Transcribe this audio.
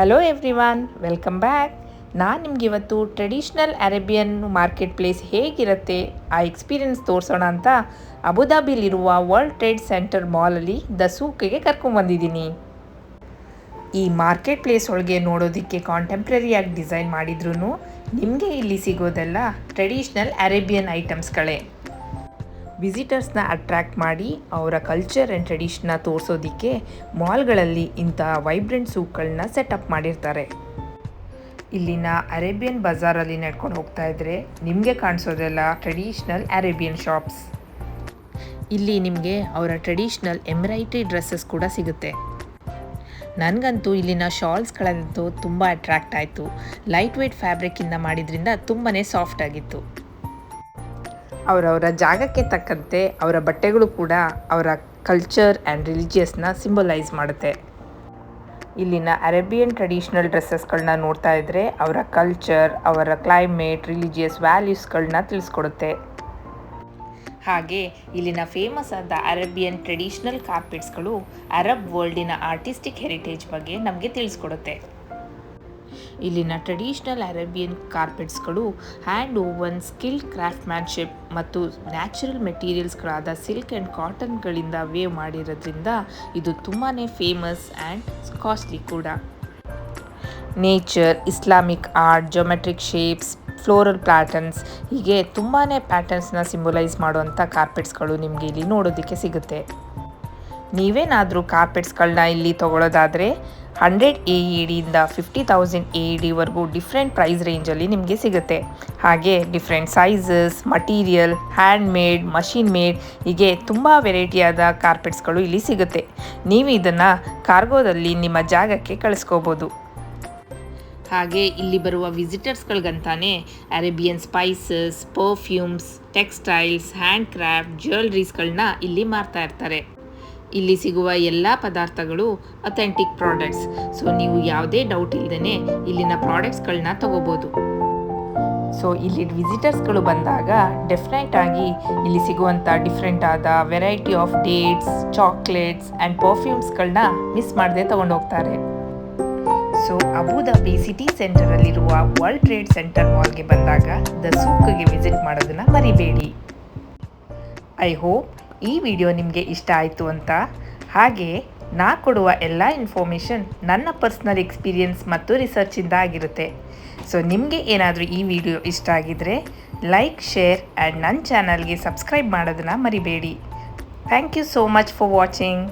Hello everyone, welcome back. ನಾನು ನಿಮ್ಗೆ ಇವತ್ತು ಟ್ರೆಡಿಷ್ನಲ್ ಅರೇಬಿಯನ್ ಮಾರ್ಕೆಟ್ ಪ್ಲೇಸ್ ಹೇಗಿರುತ್ತೆ ಆ ಎಕ್ಸ್ಪೀರಿಯನ್ಸ್ ತೋರಿಸೋಣ ಅಂತ ಅಬುದಾಬಿಲಿರುವ ವರ್ಲ್ಡ್ ಟ್ರೇಡ್ ಸೆಂಟರ್ ಮಾಲಲ್ಲಿ ದ ಸೂಕ್ಗೆ ಕರ್ಕೊಂಡ್ಬಂದಿದ್ದೀನಿ. ಈ ಮಾರ್ಕೆಟ್ ಪ್ಲೇಸ್ ಒಳಗೆ ನೋಡೋದಕ್ಕೆ ಕಾಂಟೆಂಪ್ರರಿಯಾಗಿ ಡಿಸೈನ್ ಮಾಡಿದ್ರೂ ನಿಮಗೆ ಇಲ್ಲಿ ಸಿಗೋದೆಲ್ಲ ಟ್ರೆಡಿಷ್ನಲ್ ಅರೇಬಿಯನ್ ಐಟಮ್ಸ್ಗಳೇ. ವಿಸಿಟರ್ಸ್ನ ಅಟ್ರ್ಯಾಕ್ಟ್ ಮಾಡಿ ಅವರ ಕಲ್ಚರ್ ಆ್ಯಂಡ್ ಟ್ರೆಡಿಷನ್ನ ತೋರಿಸೋದಕ್ಕೆ ಮಾಲ್ಗಳಲ್ಲಿ ಇಂಥ ವೈಬ್ರೆಂಟ್ ಸೂಕ್ಗಳನ್ನ ಸೆಟಪ್ ಮಾಡಿರ್ತಾರೆ. ಇಲ್ಲಿನ ಅರೇಬಿಯನ್ ಬಜಾರಲ್ಲಿ ನಡ್ಕೊಂಡು ಹೋಗ್ತಾ ಇದ್ದರೆ ನಿಮಗೆ ಕಾಣಿಸೋದೆಲ್ಲ ಟ್ರೆಡಿಷ್ನಲ್ ಅರೇಬಿಯನ್ ಶಾಪ್ಸ್. ಇಲ್ಲಿ ನಿಮಗೆ ಅವರ ಟ್ರೆಡಿಷ್ನಲ್ ಎಂಬ್ರಾಯ್ಡ್ರಿ ಡ್ರೆಸ್ಸಸ್ ಕೂಡ ಸಿಗುತ್ತೆ. ನನಗಂತೂ ಇಲ್ಲಿನ ಶಾಲ್ಸ್ಗಳಂತೂ ತುಂಬ ಅಟ್ರ್ಯಾಕ್ಟ್ ಆಯಿತು. ಲೈಟ್ ವೇಟ್ ಫ್ಯಾಬ್ರಿಕ್ಕಿಂದ ಮಾಡಿದ್ರಿಂದ ತುಂಬಾ ಸಾಫ್ಟ್ ಆಗಿತ್ತು. ಅವರವರ ಜಾಗಕ್ಕೆ ತಕ್ಕಂತೆ ಅವರ ಬಟ್ಟೆಗಳು ಕೂಡ ಅವರ ಕಲ್ಚರ್ ಆ್ಯಂಡ್ ರಿಲಿಜಿಯಸ್ನ ಸಿಂಬಲೈಸ್ ಮಾಡುತ್ತೆ. ಇಲ್ಲಿನ ಅರೇಬಿಯನ್ ಟ್ರೆಡಿಷ್ನಲ್ ಡ್ರೆಸ್ಸಸ್ಗಳನ್ನ ನೋಡ್ತಾ ಇದ್ದರೆ ಅವರ ಕಲ್ಚರ್, ಅವರ ಕ್ಲೈಮೇಟ್, ರಿಲಿಜಿಯಸ್ ವ್ಯಾಲ್ಯೂಸ್ಗಳನ್ನ ತಿಳಿಸ್ಕೊಡುತ್ತೆ. ಹಾಗೆ ಇಲ್ಲಿನ ಫೇಮಸ್ ಆದ ಅರೇಬಿಯನ್ ಟ್ರೆಡಿಷ್ನಲ್ ಕಾರ್ಪೆಟ್ಸ್ಗಳು ಅರಬ್ ವರ್ಲ್ಡಿನ ಆರ್ಟಿಸ್ಟಿಕ್ ಹೆರಿಟೇಜ್ ಬಗ್ಗೆ ನಮಗೆ ತಿಳಿಸ್ಕೊಡುತ್ತೆ. ಇಲ್ಲಿನ ಟ್ರೆಡಿಷ್ನಲ್ ಅರೇಬಿಯನ್ ಕಾರ್ಪೆಟ್ಸ್ಗಳು ಹ್ಯಾಂಡ್ ಓವನ್ ಸ್ಕಿಲ್ಡ್ ಕ್ರಾಫ್ಟ್ಮ್ಯಾನ್ಶಿಪ್ ಮತ್ತು ನ್ಯಾಚುರಲ್ ಮೆಟೀರಿಯಲ್ಸ್ಗಳಾದ ಸಿಲ್ಕ್ ಆ್ಯಂಡ್ ಕಾಟನ್ಗಳಿಂದ ವೇವ್ ಮಾಡಿರೋದ್ರಿಂದ ಇದು ತುಂಬಾ ಫೇಮಸ್ ಆ್ಯಂಡ್ ಕಾಸ್ಟ್ಲಿ ಕೂಡ. Nature, Islamic art, geometric shapes, floral patterns ಹೀಗೆ ತುಂಬಾ ಪ್ಯಾಟರ್ನ್ಸ್ನ ಸಿಂಬಲೈಸ್ ಮಾಡುವಂಥ ಕಾರ್ಪೆಟ್ಸ್ಗಳು ನಿಮಗೆ ಇಲ್ಲಿ ನೋಡೋದಕ್ಕೆ ಸಿಗುತ್ತೆ. ನೀವೇನಾದರೂ ಕಾರ್ಪೆಟ್ಸ್ಗಳನ್ನ ಇಲ್ಲಿ ತೊಗೊಳ್ಳೋದಾದರೆ 100 AEDಯಿಂದ 50,000 AEDವರೆಗೂ ಡಿಫ್ರೆಂಟ್ ಪ್ರೈಸ್ ರೇಂಜಲ್ಲಿ ನಿಮಗೆ ಸಿಗುತ್ತೆ. ಹಾಗೆ different sizes, material, hand made, machine made ಹೀಗೆ ತುಂಬ ವೆರೈಟಿಯಾದ ಕಾರ್ಪೆಟ್ಸ್ಗಳು ಇಲ್ಲಿ ಸಿಗುತ್ತೆ. ನೀವು ಇದನ್ನು ಕಾರ್ಗೋದಲ್ಲಿ ನಿಮ್ಮ ಜಾಗಕ್ಕೆ ಕಳಿಸ್ಕೋಬೋದು. ಹಾಗೆ ಇಲ್ಲಿ ಬರುವ ವಿಸಿಟರ್ಸ್ಗಳಿಗಂತಾನೆ Arabian spices, perfumes, textiles, hand craft, ಜ್ಯುವೆಲ್ರೀಸ್ಗಳನ್ನ ಇಲ್ಲಿ ಮಾರ್ತಾ ಇರ್ತಾರೆ. ಇಲ್ಲಿ ಸಿಗುವ ಎಲ್ಲ ಪದಾರ್ಥಗಳು ಅಥೆಂಟಿಕ್ ಪ್ರಾಡಕ್ಟ್ಸ್. ಸೊ ನೀವು ಯಾವುದೇ ಡೌಟ್ ಇಲ್ಲದೇ ಇಲ್ಲಿನ ಪ್ರಾಡಕ್ಟ್ಸ್ಗಳನ್ನ ತಗೋಬೋದು. ಸೊ ಇಲ್ಲಿ ವಿಸಿಟರ್ಸ್ಗಳು ಬಂದಾಗ ಡೆಫಿನೆಟ್ ಆಗಿ ಇಲ್ಲಿ ಸಿಗುವಂಥ ಡಿಫ್ರೆಂಟ್ ಆದ variety of dates, chocolates and ಪರ್ಫ್ಯೂಮ್ಸ್ಗಳನ್ನ ಮಿಸ್ ಮಾಡದೆ ತೊಗೊಂಡು ಹೋಗ್ತಾರೆ. ಸೊ ಅಬುದಾಬಿ ಸಿಟಿ ಸೆಂಟರಲ್ಲಿರುವ ವರ್ಲ್ಡ್ ಟ್ರೇಡ್ ಸೆಂಟರ್ ಮಾಲ್ಗೆ ಬಂದಾಗ ದ ಸೂಕ್ಗೆ ವಿಸಿಟ್ ಮಾಡೋದನ್ನು ಮರಿಬೇಡಿ. ಐ ಹೋಪ್ ಈ ವಿಡಿಯೋ ನಿಮಗೆ ಇಷ್ಟ ಆಯಿತು ಅಂತ. ಹಾಗೆ ನಾ ಕೊಡುವ ಎಲ್ಲ ಇನ್ಫಾರ್ಮೇಷನ್ ನನ್ನ ಪರ್ಸ್ನಲ್ ಎಕ್ಸ್ಪೀರಿಯನ್ಸ್ ಮತ್ತು ರಿಸರ್ಚಿಂದ ಆಗಿರುತ್ತೆ. ಸೊ ನಿಮಗೆ ಏನಾದರೂ ಈ ವಿಡಿಯೋ ಇಷ್ಟ ಆಗಿದ್ದರೆ ಲೈಕ್, ಶೇರ್ ಆ್ಯಂಡ್ ನನ್ನ ಚಾನಲ್ಗೆ ಸಬ್ಸ್ಕ್ರೈಬ್ ಮಾಡೋದನ್ನು ಮರಿಬೇಡಿ. Thank you so much for watching.